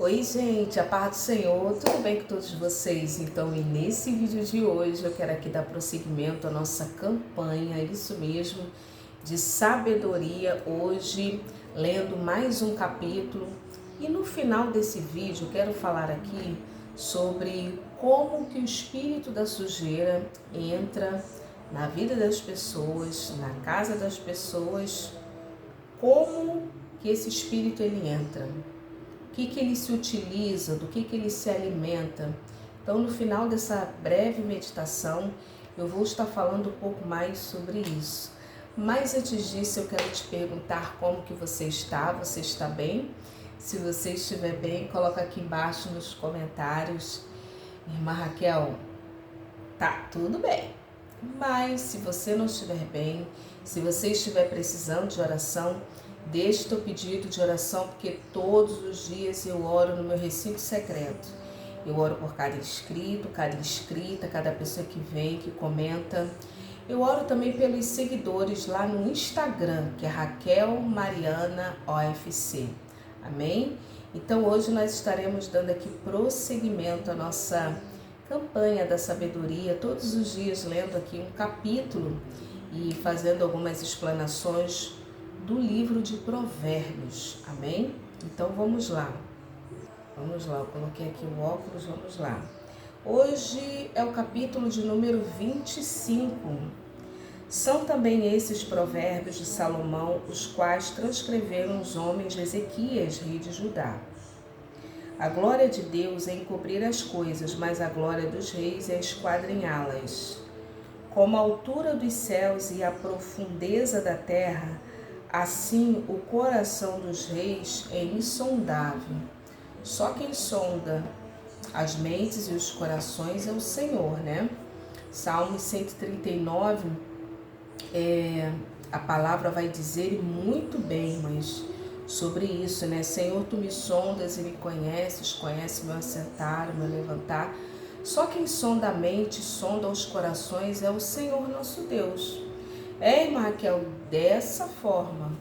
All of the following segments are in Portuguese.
Oi gente, a paz do Senhor, tudo bem com todos vocês? Então, e nesse vídeo de hoje eu quero aqui dar prosseguimento à nossa campanha, isso mesmo, de sabedoria, hoje lendo mais um capítulo. E no final desse vídeo eu quero falar aqui sobre como que o espírito da sujeira entra na vida das pessoas, na casa das pessoas, como que esse espírito ele entra. O que ele se utiliza, do que ele se alimenta. Então, no final dessa breve meditação, eu vou estar falando um pouco mais sobre isso. Mas antes disso, eu quero te perguntar como que você está bem? Se você estiver bem, coloca aqui embaixo nos comentários. Irmã Raquel, tá tudo bem. Mas se você não estiver bem, se você estiver precisando de oração, deixe teu pedido de oração, porque todos os dias eu oro no meu recinto secreto. Eu oro por cada inscrito, cada inscrita, cada pessoa que vem, que comenta. Eu oro também pelos seguidores lá no Instagram, que é Raquel Mariana OFC. Amém? Então hoje nós estaremos dando aqui prosseguimento à nossa campanha da sabedoria, todos os dias lendo aqui um capítulo e fazendo algumas explanações do livro de Provérbios, amém? Então vamos lá, eu coloquei aqui o óculos, vamos lá. Hoje é o capítulo de número 25. São também esses provérbios de Salomão, os quais transcreveram os homens de Ezequias, rei de Judá. A glória de Deus é encobrir as coisas, mas a glória dos reis é esquadrinhá-las. Como a altura dos céus e a profundeza da terra, assim o coração dos reis é insondável. Só quem sonda as mentes e os corações é o Senhor, né? Salmo 139, a palavra vai dizer muito bem, mas sobre isso, né? Senhor, tu me sondas e me conheces, conhece meu assentar, meu levantar. Só quem sonda a mente, sonda os corações é o Senhor nosso Deus. Irmã Raquel, dessa forma.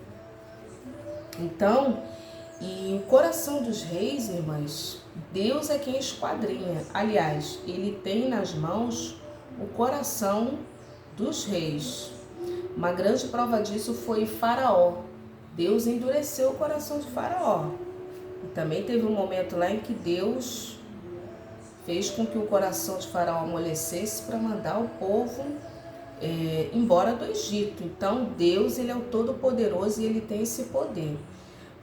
Então, e o coração dos reis, irmãs, Deus é quem esquadrinha. Aliás, ele tem nas mãos o coração dos reis. Uma grande prova disso foi Faraó. Deus endureceu o coração de Faraó. E também teve um momento lá em que Deus fez com que o coração de Faraó amolecesse para mandar o povo embora do Egito. Então Deus, ele é o Todo-Poderoso e ele tem esse poder.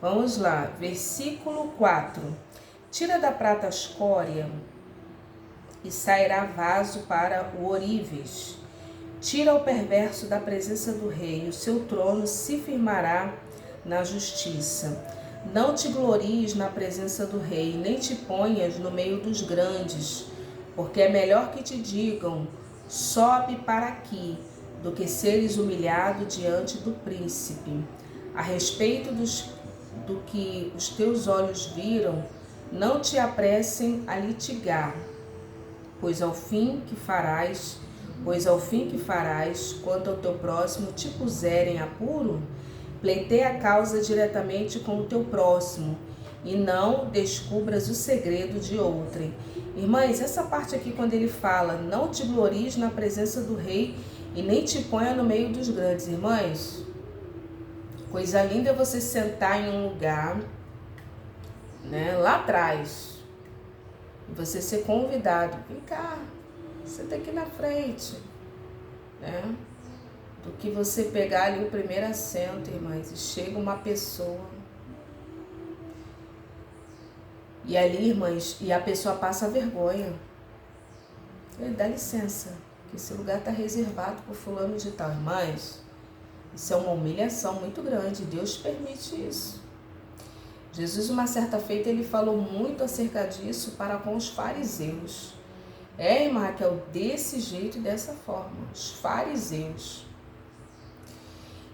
Vamos lá, versículo 4. Tira da prata a escória e sairá vaso para o ourives. Tira o perverso da presença do rei, e o seu trono se firmará na justiça. Não te glories na presença do rei, nem te ponhas no meio dos grandes, porque é melhor que te digam: sobe para aqui, do que seres humilhado diante do príncipe. A respeito do que os teus olhos viram, não te apressem a litigar, pois ao fim que farás, quanto ao teu próximo te puserem apuro, pleiteia a causa diretamente com o teu próximo, e não descubras o segredo de outrem. Irmãs, essa parte aqui quando ele fala, não te glories na presença do rei e nem te ponha no meio dos grandes. Irmãs, coisa linda é você sentar em um lugar, né, lá atrás, e você ser convidado, vem cá, senta aqui na frente, né, do que você pegar ali o primeiro assento, irmãs, e chega uma pessoa, e ali, irmãs, e a pessoa passa vergonha. Dá licença, que esse lugar está reservado por fulano de tal. Irmãs, isso é uma humilhação muito grande, Deus permite isso. Jesus, uma certa feita, ele falou muito acerca disso para com os fariseus. Irmã Raquel, desse jeito e dessa forma, os fariseus.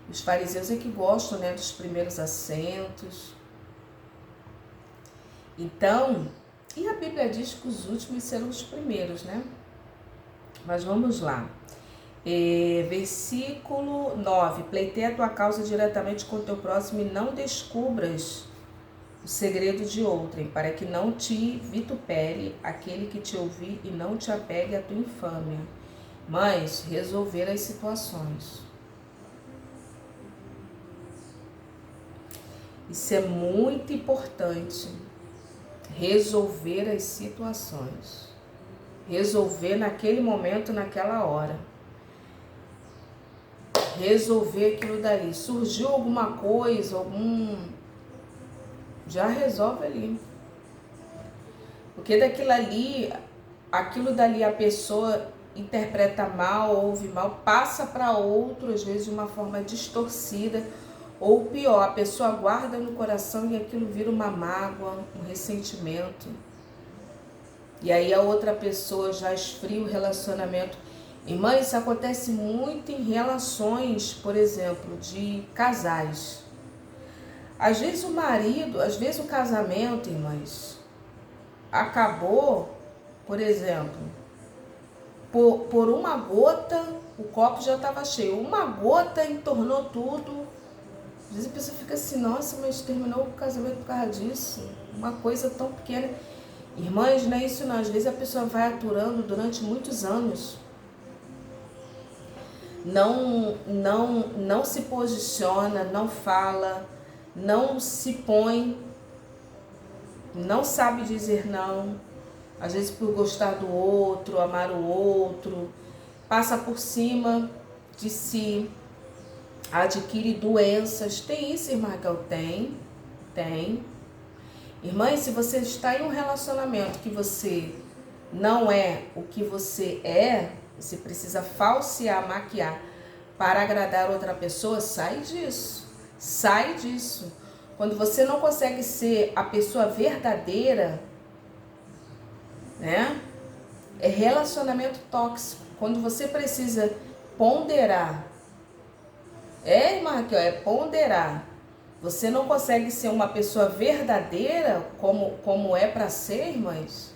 Os fariseus é que gostam, né, dos primeiros assentos. Então, e a Bíblia diz que os últimos serão os primeiros, né? Mas vamos lá. Versículo 9. Pleiteia a tua causa diretamente com o teu próximo e não descubras o segredo de outrem, para que não te vitupere aquele que te ouvir e não te apegue à tua infâmia, mas resolver as situações. Isso é muito importante, resolver as situações, resolver naquele momento, naquela hora, resolver aquilo dali. Surgiu alguma coisa, já resolve ali, porque aquilo dali a pessoa interpreta mal, ouve mal, passa para outro, às vezes de uma forma distorcida, ou pior, a pessoa guarda no coração e aquilo vira uma mágoa, um ressentimento. E aí a outra pessoa já esfria o relacionamento. Irmã, isso acontece muito em relações, por exemplo, de casais. Às vezes o casamento, irmãs, acabou, por exemplo, por uma gota, o copo já estava cheio. Uma gota entornou tudo. Às vezes a pessoa fica assim, nossa, mas terminou o casamento por causa disso. Uma coisa tão pequena. Irmãs, não é isso não. Às vezes a pessoa vai aturando durante muitos anos. Não se posiciona, não fala, não se põe, não sabe dizer não. Às vezes por gostar do outro, amar o outro, passa por cima de si, adquire doenças. Tem isso, irmã Raquel? Tem. Irmã, se você está em um relacionamento que você não é o que você é, você precisa falsear, maquiar para agradar outra pessoa, sai disso. Sai disso. Quando você não consegue ser a pessoa verdadeira, né? É relacionamento tóxico. Quando você precisa ponderar, irmã Raquel, é ponderar. Você não consegue ser uma pessoa verdadeira como é para ser, irmãs.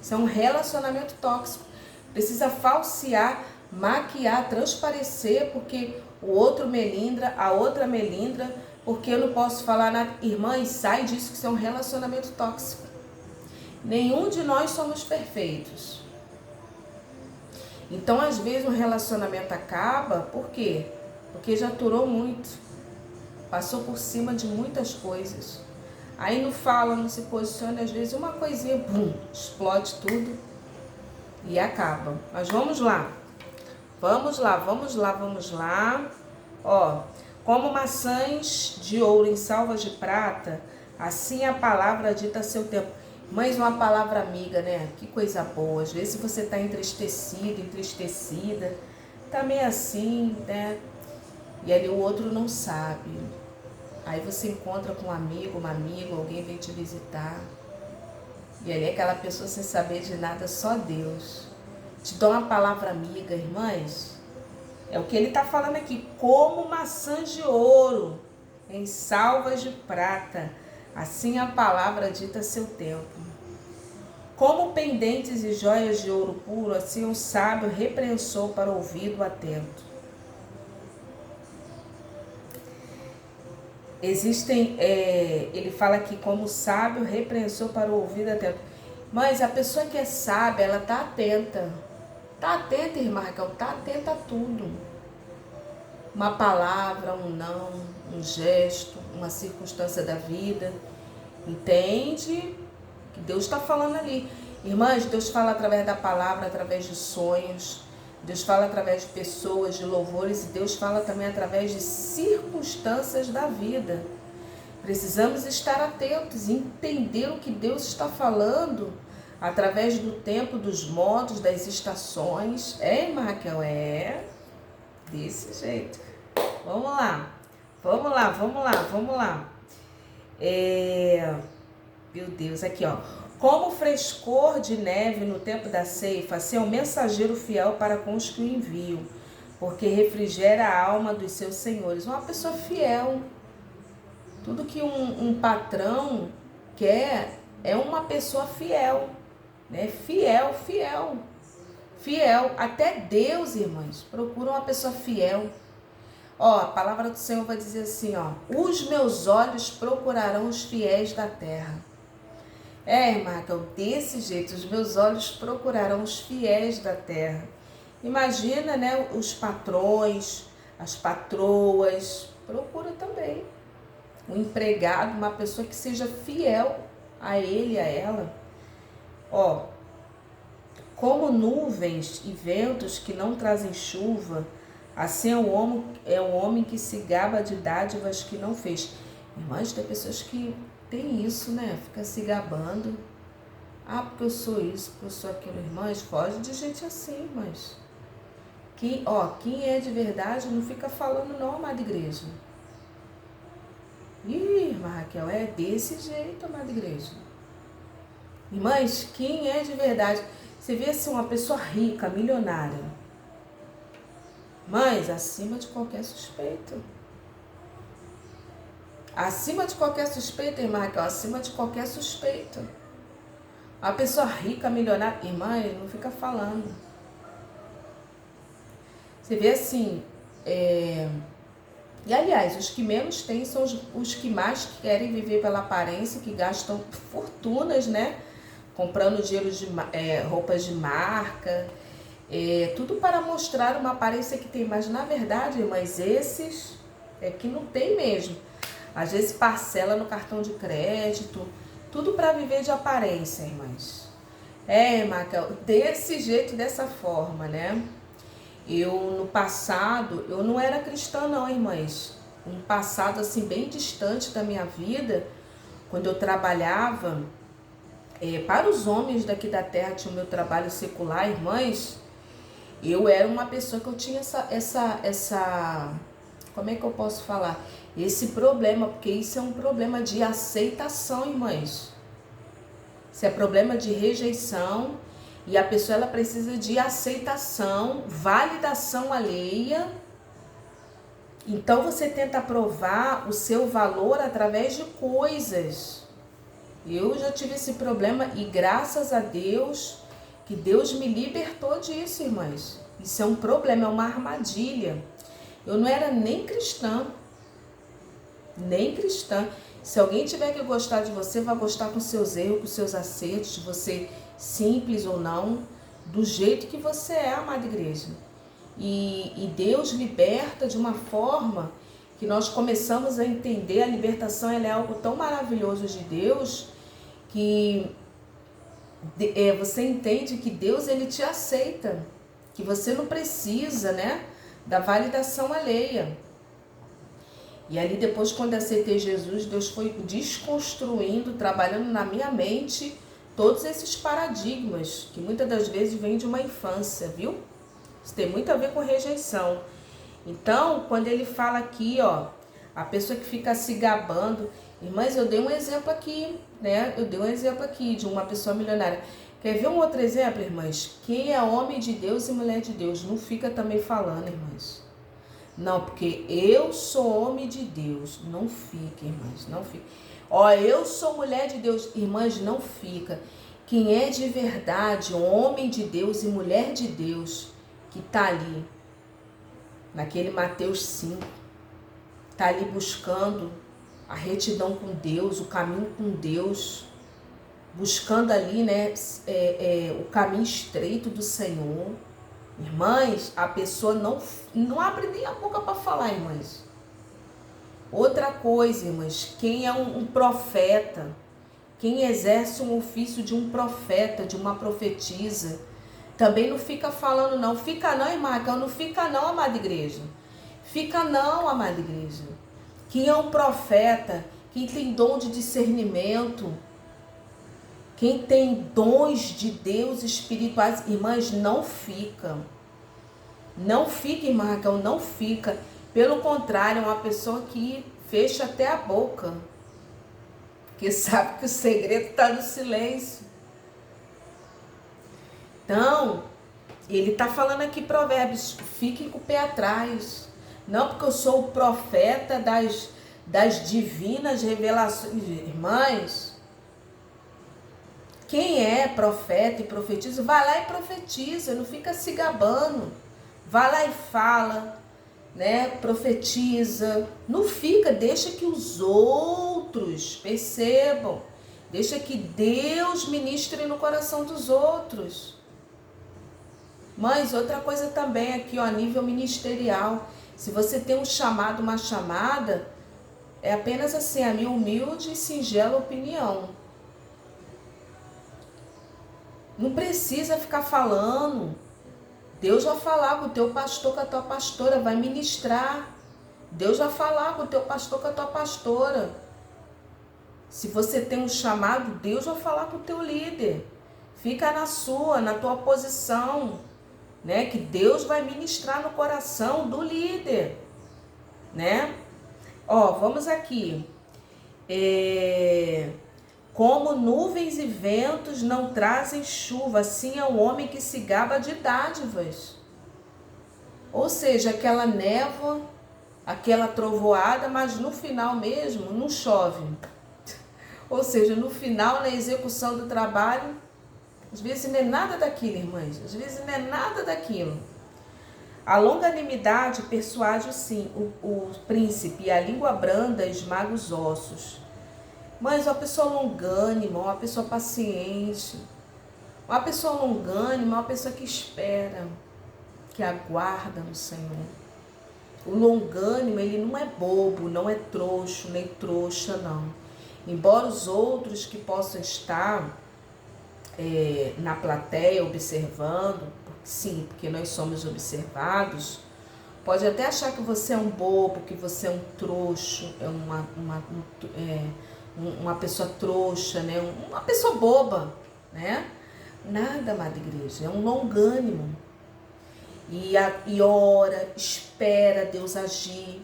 Isso é um relacionamento tóxico. Precisa falsear, maquiar, transparecer, porque o outro melindra, a outra melindra, porque eu não posso falar nada. Irmãs, sai disso, que isso é um relacionamento tóxico. Nenhum de nós somos perfeitos. Então, às vezes, um relacionamento acaba, por quê? Porque já aturou muito, passou por cima de muitas coisas. Aí não fala, não se posiciona, às vezes uma coisinha, bum, explode tudo e acaba. Mas vamos lá. Ó, como maçãs de ouro em salvas de prata, assim a palavra dita a seu tempo. Mas uma palavra amiga, né? Que coisa boa. Às vezes você está entristecido, entristecida, tá meio assim, né? E ali o outro não sabe. Aí você encontra com um amigo, uma amiga, alguém vem te visitar. E ali aquela pessoa sem saber de nada, só Deus. Te dá uma palavra amiga, irmãs. É o que ele está falando aqui. Como maçãs de ouro em salvas de prata, assim a palavra dita a seu tempo. Como pendentes e joias de ouro puro, assim o sábio repreensou para o ouvido atento. Ele fala aqui como o sábio repreensou para o ouvido atento. Mas a pessoa que é sábia, ela está atenta. Está atenta, irmã Raquel, está atenta a tudo. Uma palavra, um não, um gesto, uma circunstância da vida. Entende que Deus está falando ali. Irmãs, Deus fala através da palavra, através de sonhos. Deus fala através de pessoas, de louvores. E Deus fala também através de circunstâncias da vida. Precisamos estar atentos e entender o que Deus está falando através do tempo, dos modos, das estações. Irmã Raquel? Desse jeito. Vamos lá. Meu Deus, aqui ó. Como frescor de neve no tempo da ceifa, assim é um mensageiro fiel para com os que o enviam, porque refrigera a alma dos seus senhores. Uma pessoa fiel. Tudo que um patrão quer é uma pessoa fiel, né? Fiel. Até Deus, irmãs, procura uma pessoa fiel. Ó, a palavra do Senhor vai dizer assim, ó: os meus olhos procurarão os fiéis da terra. Irmã Raquel, desse jeito, os meus olhos procurarão os fiéis da terra. Imagina, né, os patrões, as patroas, procura também um empregado, uma pessoa que seja fiel a ele, a ela. Ó, como nuvens e ventos que não trazem chuva, assim é o homem que se gaba de dádivas que não fez. Irmãs, tem pessoas que tem isso, né? Fica se gabando. Ah, porque eu sou isso, porque eu sou aquilo. Irmãs, foge de gente assim, irmãs. Quem é de verdade não fica falando não, amada igreja. Ih, irmã Raquel, é desse jeito, amada igreja. Irmãs, quem é de verdade? Você vê assim uma pessoa rica, milionária. Mas acima de qualquer suspeito. Acima de qualquer suspeita, irmã Raquel, acima de qualquer suspeita. A pessoa rica, milionária, irmã, ele não fica falando. Você vê assim, e aliás, os que menos têm são os que mais querem viver pela aparência, que gastam fortunas, né? Comprando roupas de marca, tudo para mostrar uma aparência que tem. Mas na verdade, irmãs, esses é que não tem mesmo. Às vezes parcela no cartão de crédito, tudo para viver de aparência, irmãs. Irmã, desse jeito, dessa forma, né? No passado, eu não era cristã não, irmãs. Um passado assim bem distante da minha vida, quando eu trabalhava para os homens daqui da terra, tinha o meu trabalho secular, irmãs. Eu era uma pessoa que eu tinha essa como é que eu posso falar? Esse problema, porque isso é um problema de aceitação, irmãs. Isso é problema de rejeição e a pessoa ela precisa de aceitação, validação alheia. Então você tenta provar o seu valor através de coisas. Eu já tive esse problema e graças a Deus que Deus me libertou disso, irmãs. Isso é um problema, é uma armadilha. Eu não era nem cristã. Nem cristã. Se alguém tiver que gostar de você, vai gostar com seus erros, com seus acertos, de você simples ou não, do jeito que você é, amada igreja. E Deus liberta de uma forma que nós começamos a entender. A libertação ela é algo tão maravilhoso de Deus que você entende que Deus ele te aceita, que você não precisa, né, da validação alheia. E ali depois, quando eu aceitei Jesus, Deus foi desconstruindo, trabalhando na minha mente todos esses paradigmas que muitas das vezes vêm de uma infância, viu? Isso tem muito a ver com rejeição. Então, quando ele fala aqui, ó, a pessoa que fica se gabando, irmãs, eu dei um exemplo aqui, né? Eu dei um exemplo aqui de uma pessoa milionária. Quer ver um outro exemplo, irmãs? Quem é homem de Deus e mulher de Deus não fica também falando, irmãs. Não, porque eu sou homem de Deus. Não fica, irmãs, não fica. Ó, eu sou mulher de Deus. Irmãs, não fica. Quem é de verdade, homem de Deus e mulher de Deus, que tá ali, naquele Mateus 5, tá ali buscando a retidão com Deus, o caminho com Deus, buscando ali, né, o caminho estreito do Senhor. Irmãs, a pessoa não abre nem a boca para falar, irmãs. Outra coisa, irmãs, quem é um profeta, quem exerce um ofício de um profeta, de uma profetisa, também não fica falando não. Fica não, irmã Raquel, não fica não, amada igreja. Fica não, amada igreja. Quem é um profeta, quem tem dom de discernimento, quem tem dons de Deus espirituais, irmãs, não fica. Não fica, irmã Raquel, não fica. Pelo contrário, é uma pessoa que fecha até a boca. Porque sabe que o segredo está no silêncio. Então, ele está falando aqui Provérbios, fiquem com o pé atrás. Não porque eu sou o profeta das divinas revelações. Irmãs, quem é profeta e profetiza, vai lá e profetiza, não fica se gabando. Vai lá e fala. né? Profetiza. Não fica, deixa que os outros percebam. Deixa que Deus ministre no coração dos outros. Mas outra coisa também aqui, ó, a nível ministerial. Se você tem um chamado, uma chamada, é apenas assim, a minha humilde e singela opinião. Não precisa ficar falando. Deus vai falar com o teu pastor, com a tua pastora, vai ministrar. Deus vai falar com o teu pastor, com a tua pastora. Se você tem um chamado, Deus vai falar com o teu líder. Fica na tua posição, né? Que Deus vai ministrar no coração do líder, né? Ó, vamos aqui. Como nuvens e ventos não trazem chuva, assim é o homem que se gaba de dádivas. Ou seja, aquela névoa, aquela trovoada, mas no final mesmo não chove. Ou seja, no final, na execução do trabalho, às vezes não é nada daquilo, irmãs. Às vezes não é nada daquilo. A longanimidade persuade sim o príncipe, e a língua branda esmaga os ossos. Mas uma pessoa longânima, uma pessoa paciente, uma pessoa longânima, uma pessoa que espera, que aguarda no Senhor. O longânimo, ele não é bobo, não é trouxo, nem trouxa, não. Embora os outros que possam estar na plateia observando, sim, porque nós somos observados, pode até achar que você é um bobo, que você é um trouxo, é uma pessoa trouxa, né? Uma pessoa boba, né? Nada, amada igreja, é um longânimo. E ora, espera Deus agir.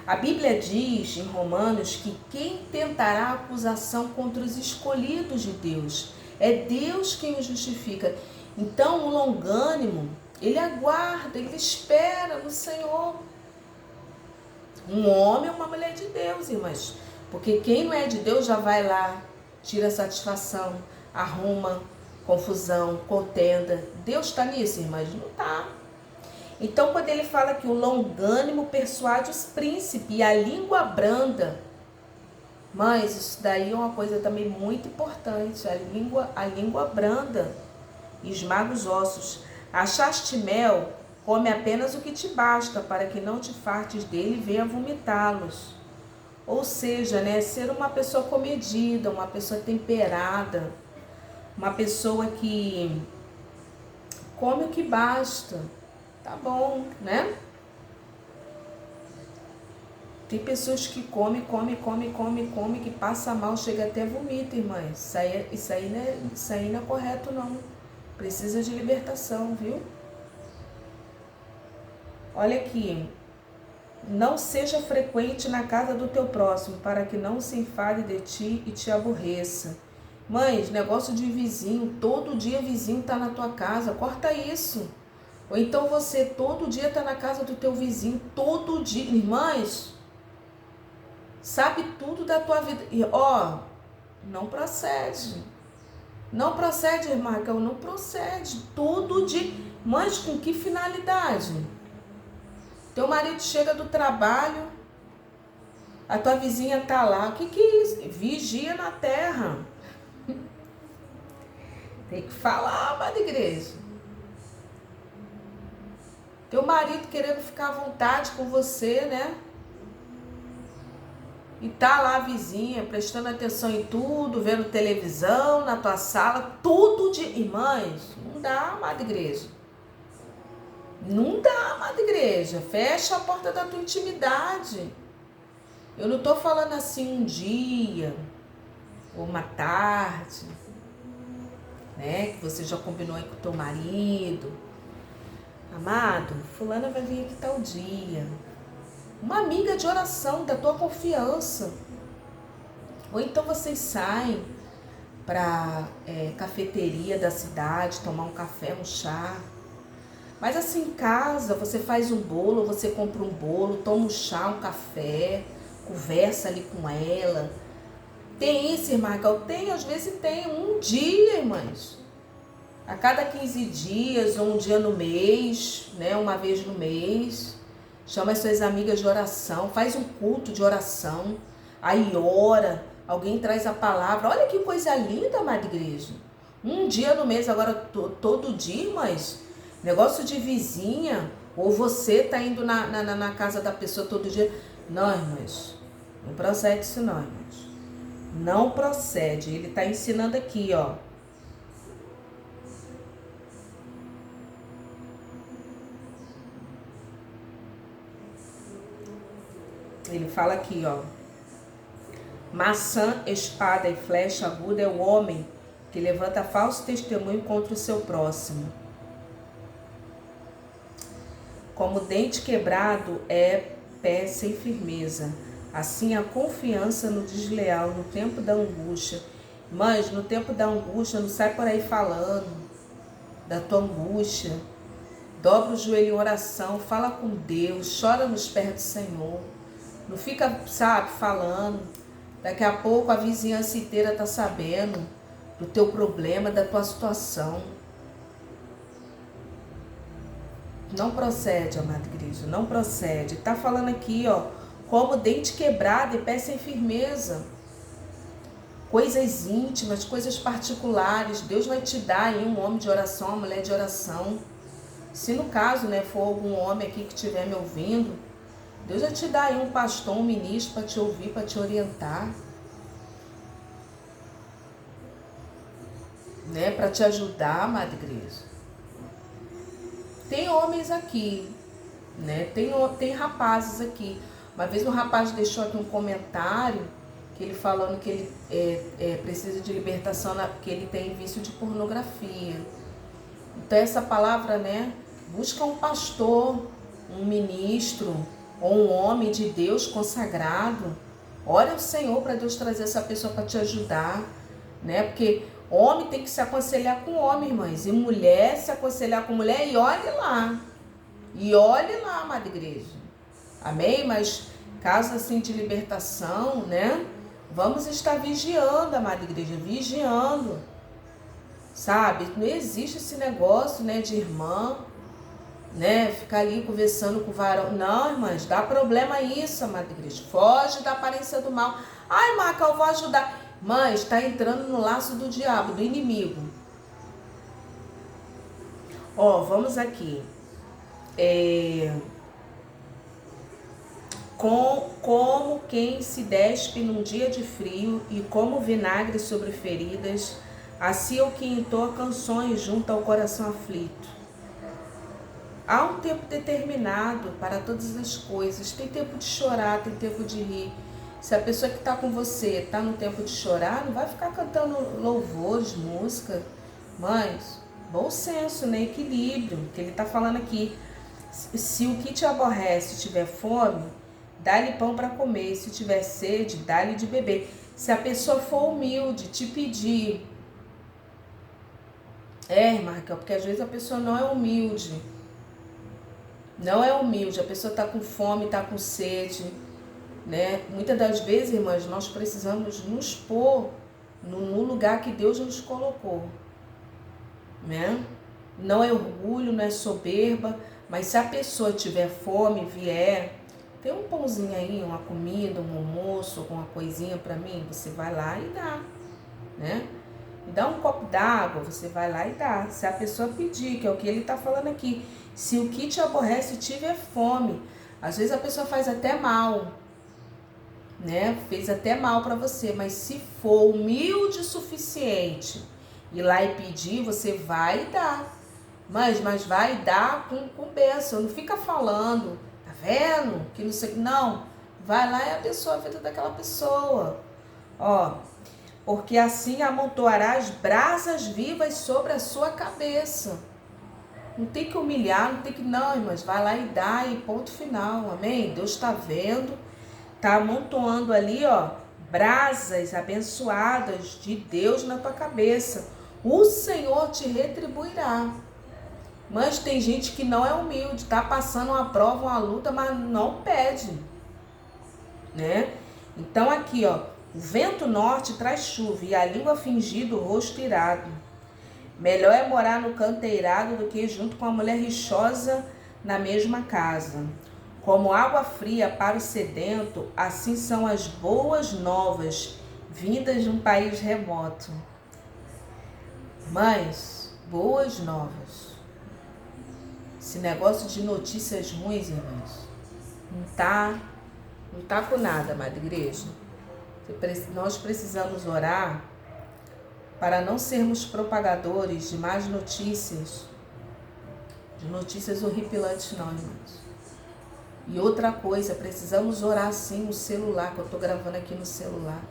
A Bíblia diz em Romanos que quem tentará acusação contra os escolhidos de Deus? É Deus quem os justifica. Então o longânimo, ele aguarda, ele espera no Senhor. Um homem ou uma mulher de Deus, irmãs. Porque quem não é de Deus já vai lá, tira satisfação, arruma confusão, contenda. Deus está nisso, irmãs? Não está. Então, quando ele fala que o longânimo persuade os príncipes e a língua branda, mas isso daí é uma coisa também muito importante. A língua branda esmaga os ossos. Achaste mel, come apenas o que te basta, para que não te fartes dele e venha vomitá-los. Ou seja, né, ser uma pessoa comedida, uma pessoa temperada, uma pessoa que come o que basta. Tá bom, né? Tem pessoas que come, que passa mal, chega até vomita, irmãs. Isso aí não é correto, não. Precisa de libertação, viu? Olha aqui. Não seja frequente na casa do teu próximo, para que não se enfade de ti e te aborreça. Mães, negócio de vizinho, todo dia vizinho tá na tua casa, corta isso. Ou então você todo dia tá na casa do teu vizinho, todo dia. Irmãs, sabe tudo da tua vida. E ó, não procede. Não procede, irmã Raquel, não procede. Todo dia. Mas com que finalidade? Teu marido chega do trabalho, a tua vizinha tá lá. O que é isso? Vigia na terra. Tem que falar, amada igreja. Teu marido querendo ficar à vontade com você, né? E tá lá a vizinha, prestando atenção em tudo, vendo televisão, na tua sala, tudo de... Irmãs, não dá, amada igreja. Não dá, amada igreja. Fecha a porta da tua intimidade. Eu não tô falando assim um dia, ou uma tarde, né? Que você já combinou aí com o teu marido. Amado, fulana vai vir aqui tal dia. Uma amiga de oração da tua confiança. Ou então vocês saem para cafeteria da cidade, tomar um café, um chá. Mas assim, em casa, você faz um bolo, você compra um bolo, toma um chá, um café, conversa ali com ela. Tem isso, irmã Raquel? Tem, às vezes tem um dia, irmãs. A cada 15 dias ou um dia no mês, né? Uma vez no mês. Chama as suas amigas de oração, faz um culto de oração, aí ora, alguém traz a palavra. Olha que coisa linda, amada igreja. Um dia no mês, agora todo dia, mas negócio de vizinha, ou você tá indo na casa da pessoa todo dia. Não, irmãs, não procede isso não, irmãs. Não procede. Ele tá ensinando aqui, ó. Ele fala aqui, ó. Maçã, espada e flecha aguda é o homem que levanta falso testemunho contra o seu próximo. Como dente quebrado é pé sem firmeza, assim a confiança no desleal no tempo da angústia. Mas no tempo da angústia, não sai por aí falando da tua angústia. Dobra o joelho em oração, fala com Deus, chora nos pés do Senhor. Não fica, sabe, falando. Daqui a pouco a vizinhança inteira tá sabendo do teu problema, da tua situação. Não procede, amada igreja, não procede. Tá falando aqui, ó, como dente quebrado e pé sem firmeza. Coisas íntimas, coisas particulares. Deus vai te dar aí um homem de oração, uma mulher de oração. Se no caso, né, for algum homem aqui que estiver me ouvindo, Deus vai te dar aí um pastor, um ministro para te ouvir, para te orientar. Né, para te ajudar, amada igreja. Tem homens aqui, né? Tem rapazes aqui. Uma vez um rapaz deixou aqui um comentário que ele falando que ele precisa de libertação porque ele tem vício de pornografia. Então essa palavra, né? Busca um pastor, um ministro ou um homem de Deus consagrado. Ore ao Senhor para Deus trazer essa pessoa para te ajudar, né? Porque homem tem que se aconselhar com homem, irmãs. E mulher se aconselhar com mulher. E olhe lá. E olhe lá, amada igreja. Amém? Mas caso assim de libertação, né? Vamos estar vigiando, amada igreja. Vigiando. Sabe? Não existe esse negócio, né? De irmã, né? Ficar ali conversando com o varão. Não, irmãs. Dá problema isso, amada igreja. Foge da aparência do mal. Ai, Maca, eu vou ajudar. Mas está entrando no laço do diabo, do inimigo. Ó, vamos aqui. Como quem se despe num dia de frio e como vinagre sobre feridas, assim é o que entoa canções junto ao coração aflito. Há um tempo determinado para todas as coisas. Tem tempo de chorar, tem tempo de rir. Se a pessoa que está com você está no tempo de chorar, não vai ficar cantando louvores, música. Mas, bom senso, né? Equilíbrio, que ele está falando aqui. Se o que te aborrece tiver fome, dá-lhe pão para comer. Se tiver sede, dá-lhe de beber. Se a pessoa for humilde, te pedir. Irmã Raquel, porque às vezes a pessoa não é humilde. Não é humilde, a pessoa está com fome, está com sede. Né? Muitas das vezes, irmãs, nós precisamos nos pôr no lugar que Deus nos colocou, né? Não é orgulho, não é soberba, mas se a pessoa tiver fome, vier, tem um pãozinho aí, uma comida, um almoço, alguma coisinha para mim, você vai lá e dá, né? E dá um copo d'água, você vai lá e dá. Se a pessoa pedir, que é o que ele está falando aqui, se o que te aborrece tiver fome, às vezes a pessoa faz até mal, né? Fez até mal para você, mas se for humilde o suficiente ir lá e pedir, você vai e dá. Mas vai dar com bênção, não fica falando, tá vendo? Que não sei, não. Vai lá e abençoa a vida daquela pessoa. Ó, porque assim amontoarás brasas vivas sobre a sua cabeça. Não tem que humilhar, não tem que, não, irmãs, vai lá e dá e ponto final, amém? Deus está vendo. Tá amontoando ali, ó, brasas abençoadas de Deus na tua cabeça. O Senhor te retribuirá. Mas tem gente que não é humilde, tá passando uma prova, uma luta, mas não pede, né? Então aqui, ó, o vento norte traz chuva e a língua fingida, o rosto irado. Melhor é morar no canto eirado do que junto com a mulher rixosa na mesma casa. Como água fria para o sedento, assim são as boas novas vindas de um país remoto. Mas, boas novas. Esse negócio de notícias ruins, irmãos, não tá com nada, amada igreja. Nós precisamos orar para não sermos propagadores de más notícias, de notícias horripilantes não, irmãos. E outra coisa, precisamos orar sim no celular, que eu estou gravando aqui no celular.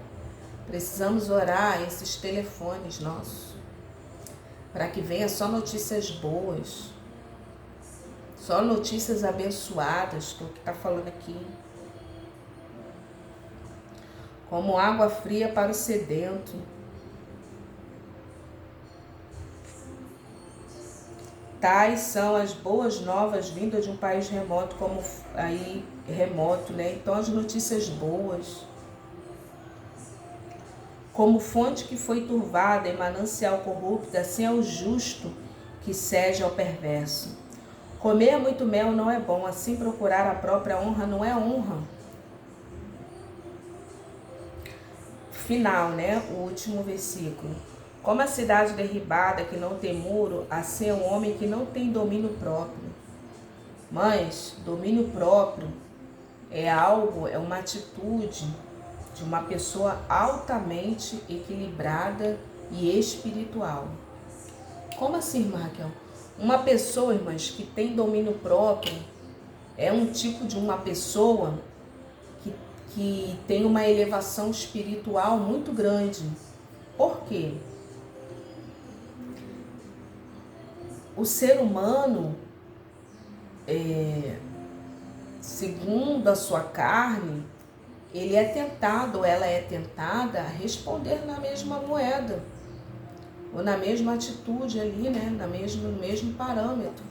Precisamos orar esses telefones nossos, para que venha só notícias boas, só notícias abençoadas, que é o que está falando aqui. Como água fria para o sedento. Tais são as boas novas vindas de um país remoto, como aí remoto, né? Então as notícias boas. Como fonte que foi turvada e manancial corrupta, assim é o justo que cede ao perverso. Comer muito mel não é bom, assim procurar a própria honra não é honra. Final, né? O último versículo. Como a cidade derribada que não tem muro, assim é o homem que não tem domínio próprio. Mas domínio próprio é algo, é uma atitude de uma pessoa altamente equilibrada e espiritual. Como assim, irmã Raquel? Uma pessoa, irmãs, que tem domínio próprio é um tipo de uma pessoa que tem uma elevação espiritual muito grande. Por quê? O ser humano, segundo a sua carne, ele é tentado, ou ela é tentada a responder na mesma moeda, ou na mesma atitude ali, né? No mesmo parâmetro.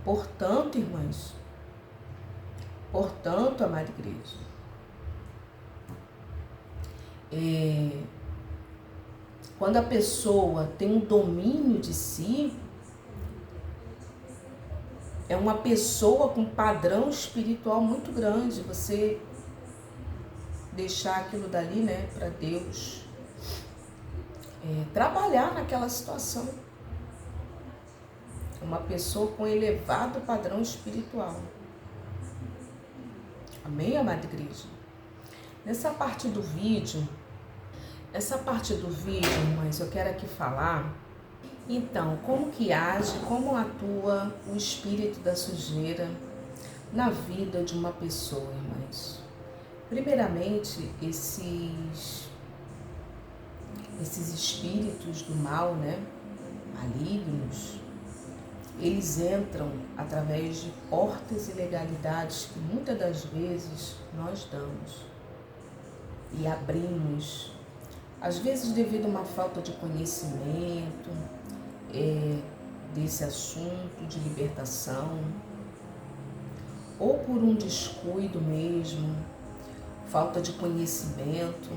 Portanto, irmãs, amada igreja, quando a pessoa tem um domínio de si, é uma pessoa com padrão espiritual muito grande. Você deixar aquilo dali, né, para Deus, trabalhar naquela situação. É uma pessoa com elevado padrão espiritual. Amém, amada igreja? Nessa parte do vídeo, mas eu quero aqui falar, então, como que age, como atua o espírito da sujeira na vida de uma pessoa, irmãs. Primeiramente, esses espíritos do mal, né, malignos, eles entram através de portas e legalidades que muitas das vezes nós damos e abrimos, às vezes devido a uma falta de conhecimento desse assunto de libertação, ou por um descuido mesmo, falta de conhecimento.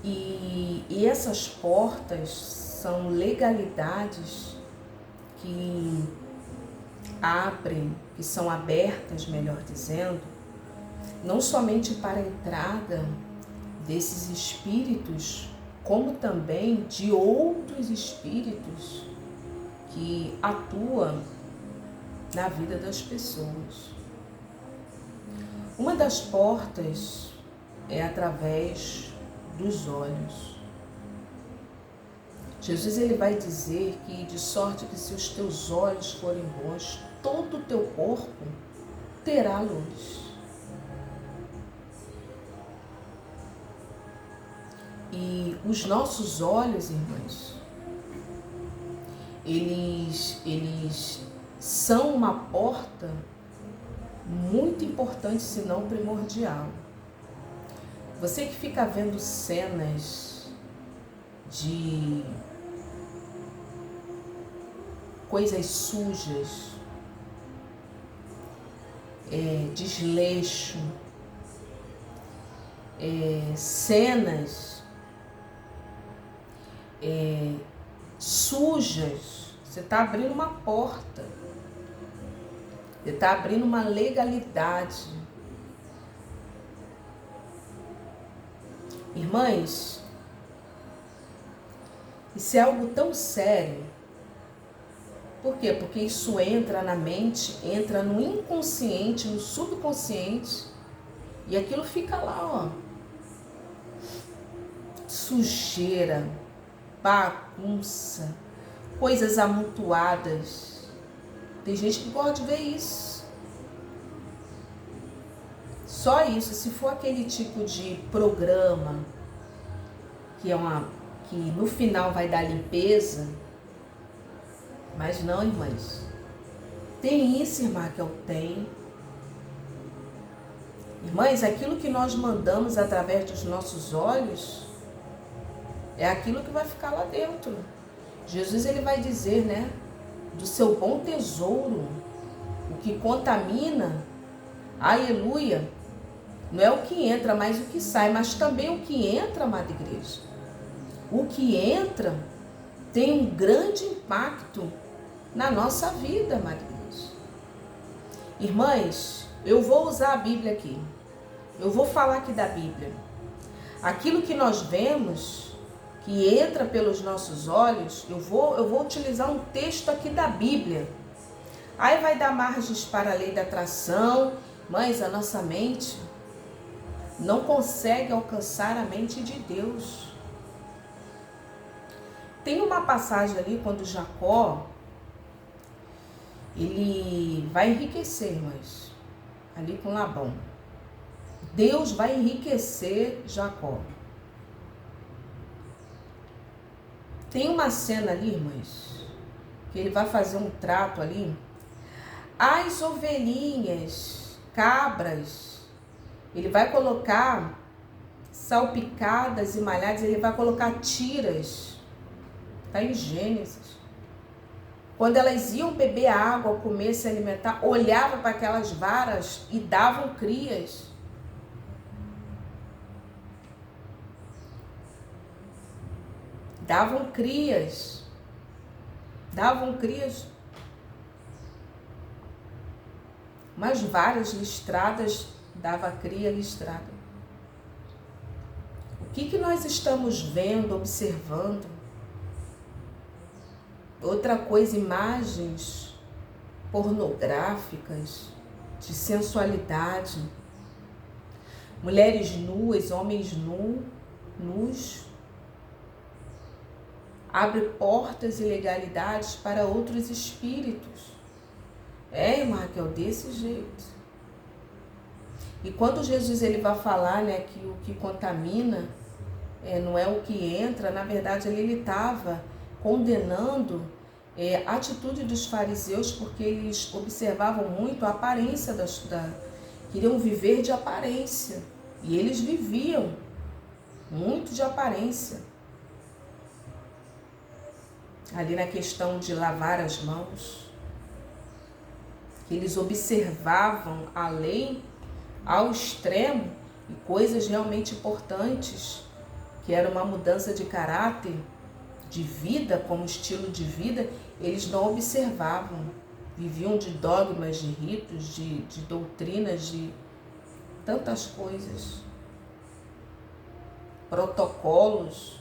E essas portas são legalidades que abrem, que são abertas, melhor dizendo, não somente para a entrada desses espíritos, como também de outros espíritos que atuam na vida das pessoas. Uma das portas é através dos olhos. Jesus ele vai dizer que de sorte que se os teus olhos forem bons, todo o teu corpo terá luz. E os nossos olhos, irmãs, eles são uma porta muito importante, se não primordial. Você que fica vendo cenas de coisas sujas, desleixo, cenas sujas, você está abrindo uma porta Ele está abrindo uma legalidade. Irmãs, isso é algo tão sério. Por quê? Porque isso entra na mente, entra no inconsciente, no subconsciente, e aquilo fica lá, ó. Sujeira, bagunça, coisas amontoadas. Tem gente que gosta de ver isso. Só isso, se for aquele tipo de programa que no final vai dar limpeza, mas não, irmãs. Tem isso, irmã, que eu tenho. Irmãs, aquilo que nós mandamos através dos nossos olhos é aquilo que vai ficar lá dentro. Jesus, ele vai dizer, né? Do seu bom tesouro, o que contamina, aleluia, não é o que entra, mas o que sai, mas também o que entra, amada igreja. O que entra tem um grande impacto na nossa vida, amada igreja. Irmãs, eu vou usar a Bíblia aqui. Eu vou falar aqui da Bíblia. Aquilo que nós vemos, que entra pelos nossos olhos, eu vou utilizar um texto aqui da Bíblia. Aí vai dar margens para a lei da atração, mas a nossa mente não consegue alcançar a mente de Deus. Tem uma passagem ali quando Jacó, ele vai enriquecer, irmãs, ali com Labão. Deus vai enriquecer Jacó. Tem uma cena ali, irmãs, que ele vai fazer um trato ali. As ovelhinhas, cabras, ele vai colocar salpicadas e malhadas, ele vai colocar tiras. Está em Gênesis. Quando elas iam beber água, comer, se alimentar, olhava para aquelas varas e davam crias. Davam crias. Davam crias. Umas varas listradas, dava cria listrada. O que nós estamos vendo, observando? Outra coisa, imagens pornográficas, de sensualidade. Mulheres nuas, homens nus. Abre portas e ilegalidades para outros espíritos. Irmã Raquel, desse jeito. E quando Jesus ele vai falar, né, que o que contamina não é o que entra, na verdade ele estava condenando a atitude dos fariseus, porque eles observavam muito a aparência queriam viver de aparência. E eles viviam muito de aparência. Ali na questão de lavar as mãos, que eles observavam a lei ao extremo e coisas realmente importantes, que era uma mudança de caráter, de vida, como estilo de vida, eles não observavam. Viviam de dogmas, de ritos, de doutrinas, de tantas coisas, protocolos.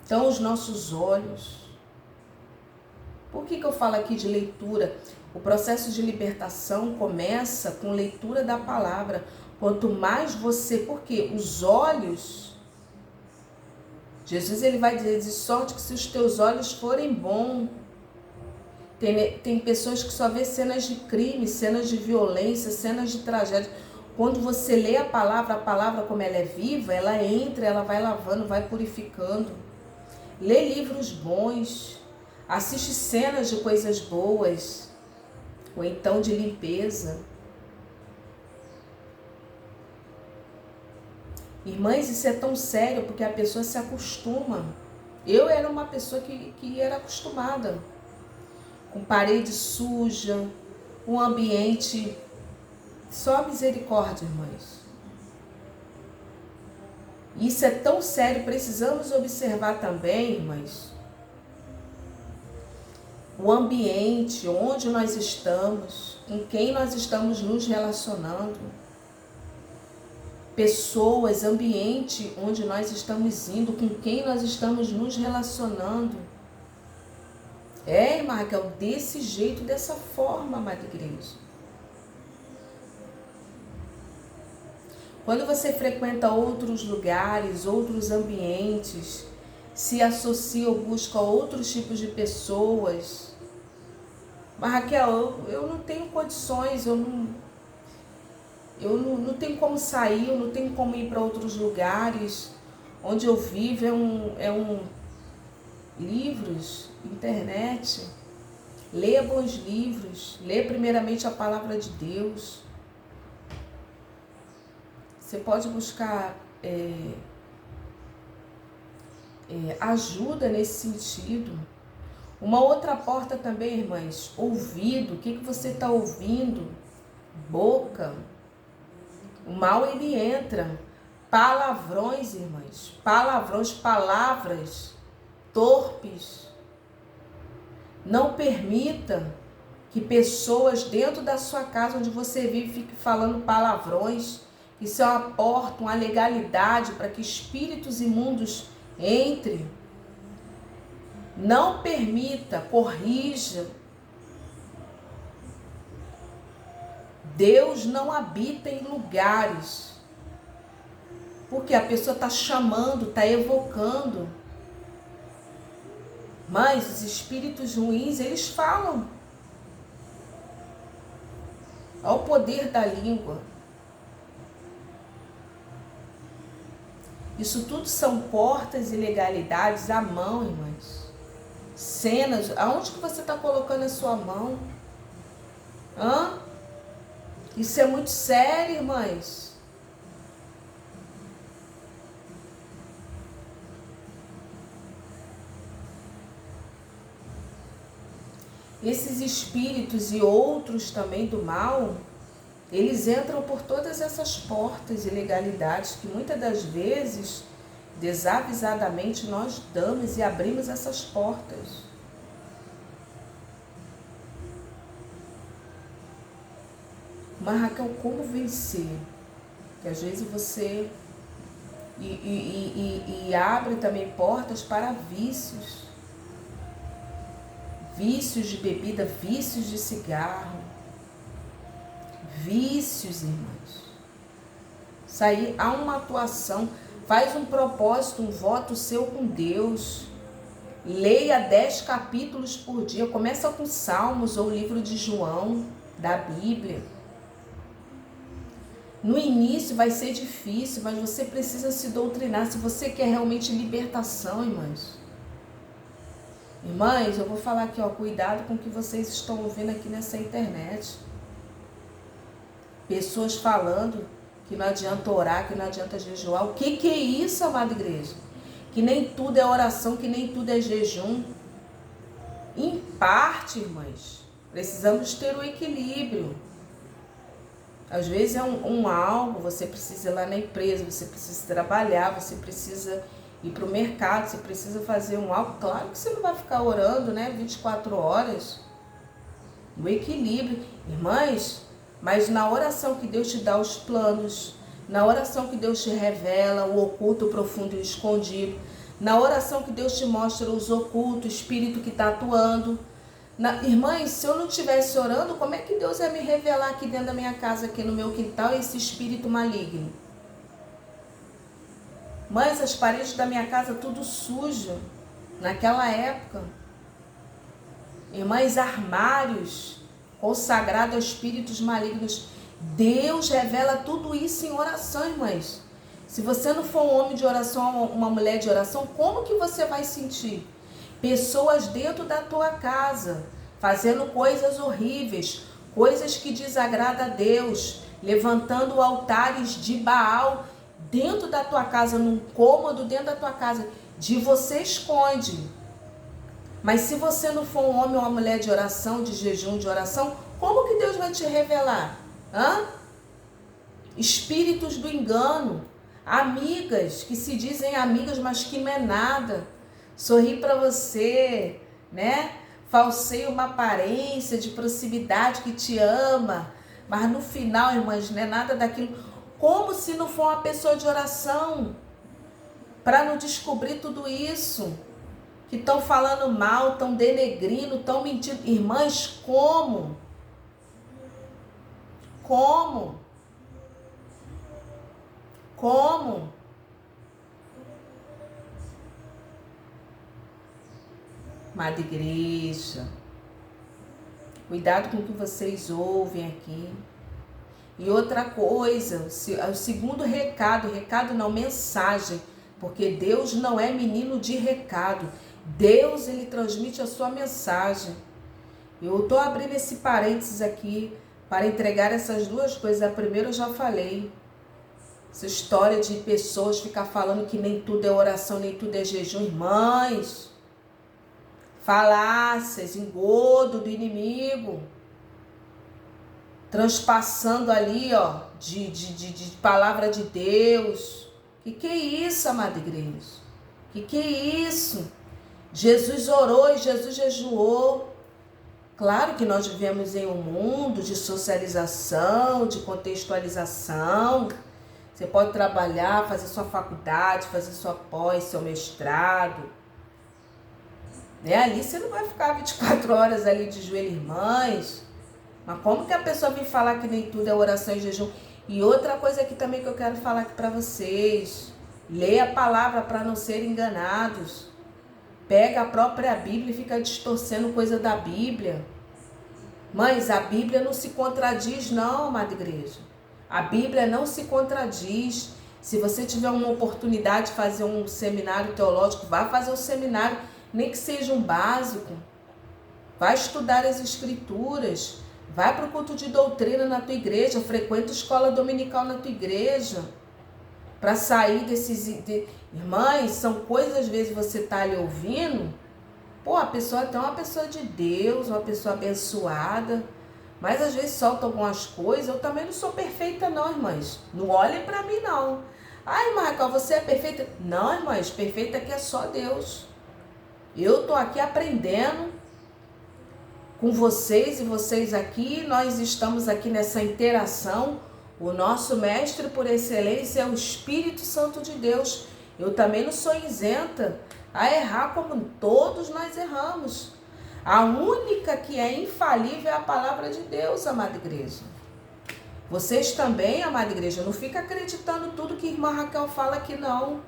Então, os nossos olhos. Por que eu falo aqui de leitura? O processo de libertação começa com leitura da palavra. Quanto mais você... Porque os olhos... Jesus ele vai dizer, de sorte que se os teus olhos forem bons. Tem pessoas que só vê cenas de crime, cenas de violência, cenas de tragédia. Quando você lê a palavra como ela é viva, ela entra, ela vai lavando, vai purificando. Lê livros bons, assiste cenas de coisas boas, ou então de limpeza. Irmãs, isso é tão sério porque a pessoa se acostuma. Eu era uma pessoa que era acostumada com parede suja, um ambiente, só misericórdia, irmãs. Isso é tão sério, precisamos observar também, irmãs, o ambiente onde nós estamos, com quem nós estamos nos relacionando, pessoas, ambiente onde nós estamos indo, com quem nós estamos nos relacionando. Irmã Raquel, desse jeito, dessa forma, amada igreja. Quando você frequenta outros lugares, outros ambientes, se associa ou busca outros tipos de pessoas. Mas Raquel, eu não tenho condições, eu não tenho como sair, eu não tenho como ir para outros lugares. Onde eu vivo livros, internet. Leia bons livros, leia primeiramente a palavra de Deus. Você pode buscar ajuda nesse sentido. Uma outra porta também, irmãs, ouvido. O que você está ouvindo? Boca. O mal, ele entra. Palavrões, irmãs. Palavrões, palavras torpes. Não permita que pessoas dentro da sua casa, onde você vive, fiquem falando palavrões. Isso é uma porta, uma legalidade para que espíritos imundos entrem. Não permita, corrija. Deus não habita em lugares, porque a pessoa está chamando, está evocando. Mas os espíritos ruins, eles falam. Olha o poder da língua. Isso tudo são portas e legalidades à mão, irmãs. Cenas, aonde que você está colocando a sua mão? Isso é muito sério, irmãs. Esses espíritos e outros também do mal, eles entram por todas essas portas e legalidades que muitas das vezes, desavisadamente, nós damos e abrimos essas portas. Mas Raquel, como vencer? Que às vezes você abre também portas para vícios. Vícios de bebida, vícios de cigarro. Vícios, irmãos. Sair há uma atuação, faz um propósito, um voto seu com Deus. Leia 10 capítulos por dia. Começa com Salmos ou o livro de João, da Bíblia. No início vai ser difícil, mas você precisa se doutrinar. Se você quer realmente libertação, irmãs. Irmãs, eu vou falar aqui, cuidado com o que vocês estão ouvindo aqui nessa internet. Pessoas falando que não adianta orar, que não adianta jejuar. O que é isso, amada igreja? Que nem tudo é oração, que nem tudo é jejum. Em parte, irmãs, precisamos ter o equilíbrio. Às vezes é algo, você precisa ir lá na empresa, você precisa trabalhar, você precisa ir para o mercado, você precisa fazer algo. Claro que você não vai ficar orando, 24 horas. O equilíbrio. Irmãs, mas na oração que Deus te dá os planos, na oração que Deus te revela o oculto, o profundo e o escondido, na oração que Deus te mostra os ocultos, o espírito que está atuando. Irmãs, se eu não estivesse orando, como é que Deus ia me revelar aqui dentro da minha casa, aqui no meu quintal, esse espírito maligno? Mães, as paredes da minha casa tudo sujo, naquela época. Irmãs, armários consagrados a espíritos malignos. Deus revela tudo isso em oração, irmãs. Se você não for um homem de oração, uma mulher de oração, como que você vai sentir? Pessoas dentro da tua casa, fazendo coisas horríveis, coisas que desagradam a Deus, levantando altares de Baal dentro da tua casa, num cômodo dentro da tua casa. De você esconde. Mas se você não for um homem ou uma mulher de oração, de jejum, de oração, como que Deus vai te revelar? Espíritos do engano, amigas que se dizem amigas, mas que não é nada. Sorrir para você, falseia uma aparência de proximidade que te ama, mas no final, irmãs, não é nada daquilo. Como se não for uma pessoa de oração para não descobrir tudo isso? Que estão falando mal, estão denegrindo, estão mentindo. Irmãs, como? Como? Como? Amada igreja, cuidado com o que vocês ouvem aqui. E outra coisa, o segundo recado não, mensagem, porque Deus não é menino de recado. Deus, ele transmite a sua mensagem. Eu estou abrindo esse parênteses aqui para entregar essas duas coisas. A primeira eu já falei. Essa história de pessoas ficar falando que nem tudo é oração, nem tudo é jejum. Irmãs, falácias, engodo do inimigo, transpassando ali, ó, de palavra de Deus. Que é isso, amada igreja? Que é isso? Jesus orou e Jesus jejuou. Claro que nós vivemos em um mundo de socialização, de contextualização. Você pode trabalhar, fazer sua faculdade, fazer sua pós, seu mestrado. Ali você não vai ficar 24 horas ali de joelho, irmãs. Mas como que a pessoa vem falar que nem tudo é oração e jejum? E outra coisa aqui também que eu quero falar aqui para vocês. Leia a palavra para não serem enganados. Pega a própria Bíblia e fica distorcendo coisa da Bíblia. Mas a Bíblia não se contradiz não, amada igreja. A Bíblia não se contradiz. Se você tiver uma oportunidade de fazer um seminário teológico, vá fazer um seminário, nem que seja um básico. Vai estudar as escrituras. Vai para o culto de doutrina na tua igreja. Frequenta a escola dominical na tua igreja. Para sair desses... Irmãs, são coisas, às vezes, você está ali ouvindo. Pô, a pessoa até uma pessoa de Deus, uma pessoa abençoada. Mas, às vezes, solta algumas coisas. Eu também não sou perfeita, não, irmãs. Não olhem para mim, não. Ai, Marca, você é perfeita? Não, irmãs, perfeita aqui é só Deus. Eu estou aqui aprendendo com vocês e vocês aqui. Nós estamos aqui nessa interação. O nosso mestre por excelência é o Espírito Santo de Deus. Eu também não sou isenta a errar como todos nós erramos. A única que é infalível é a palavra de Deus, amada igreja. Vocês também, amada igreja, não fica acreditando tudo que irmã Raquel fala aqui, não.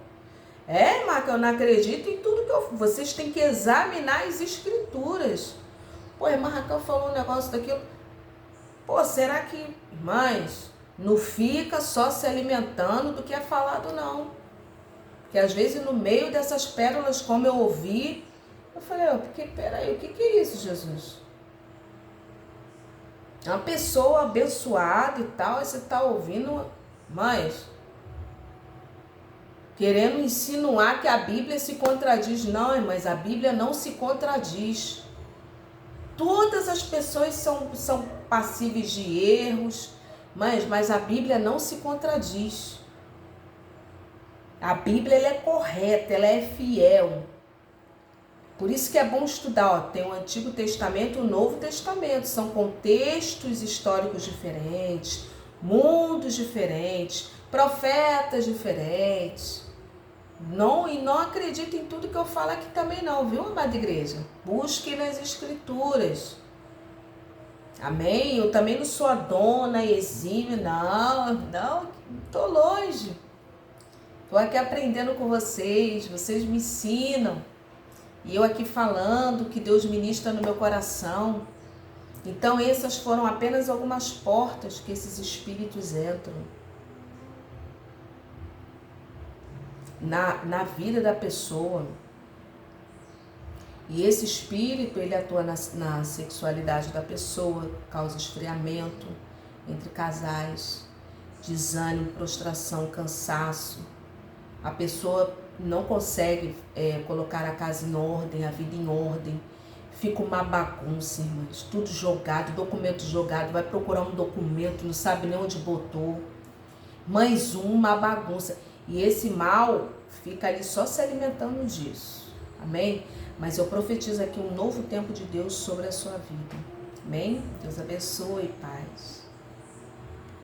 Irmã Raquel, eu não acredito em tudo que eu... Vocês têm que examinar as escrituras. Pô, irmã Raquel falou um negócio daquilo. Pô, será que... Irmãs, não fica só se alimentando do que é falado, não. Porque às vezes no meio dessas pérolas, como eu ouvi, eu falei, peraí, o que é isso, Jesus? É uma pessoa abençoada e tal, e você está ouvindo, mas querendo insinuar que a Bíblia se contradiz. Não, mas a Bíblia não se contradiz. Todas as pessoas são passíveis de erros, mas a Bíblia não se contradiz. A Bíblia ela é correta, ela é fiel. Por isso que é bom estudar, ó, tem o Antigo Testamento e o Novo Testamento. São contextos históricos diferentes, mundos diferentes, profetas diferentes. E não acredite em tudo que eu falo aqui também não, viu, amada igreja? Busque nas escrituras. Amém? Eu também não sou a dona exímia, não, tô longe. Tô aqui aprendendo com vocês me ensinam. E eu aqui falando que Deus ministra no meu coração. Então essas foram apenas algumas portas que esses espíritos entram na vida da pessoa. E esse espírito, ele atua na sexualidade da pessoa, causa esfriamento entre casais, desânimo, prostração, cansaço. A pessoa não consegue colocar a casa em ordem, a vida em ordem. Fica uma bagunça, irmãos. Tudo jogado, documento jogado. Vai procurar um documento, não sabe nem onde botou. Mais uma bagunça. E esse mal fica ali só se alimentando disso. Amém? Mas eu profetizo aqui um novo tempo de Deus sobre a sua vida. Amém? Deus abençoe, paz.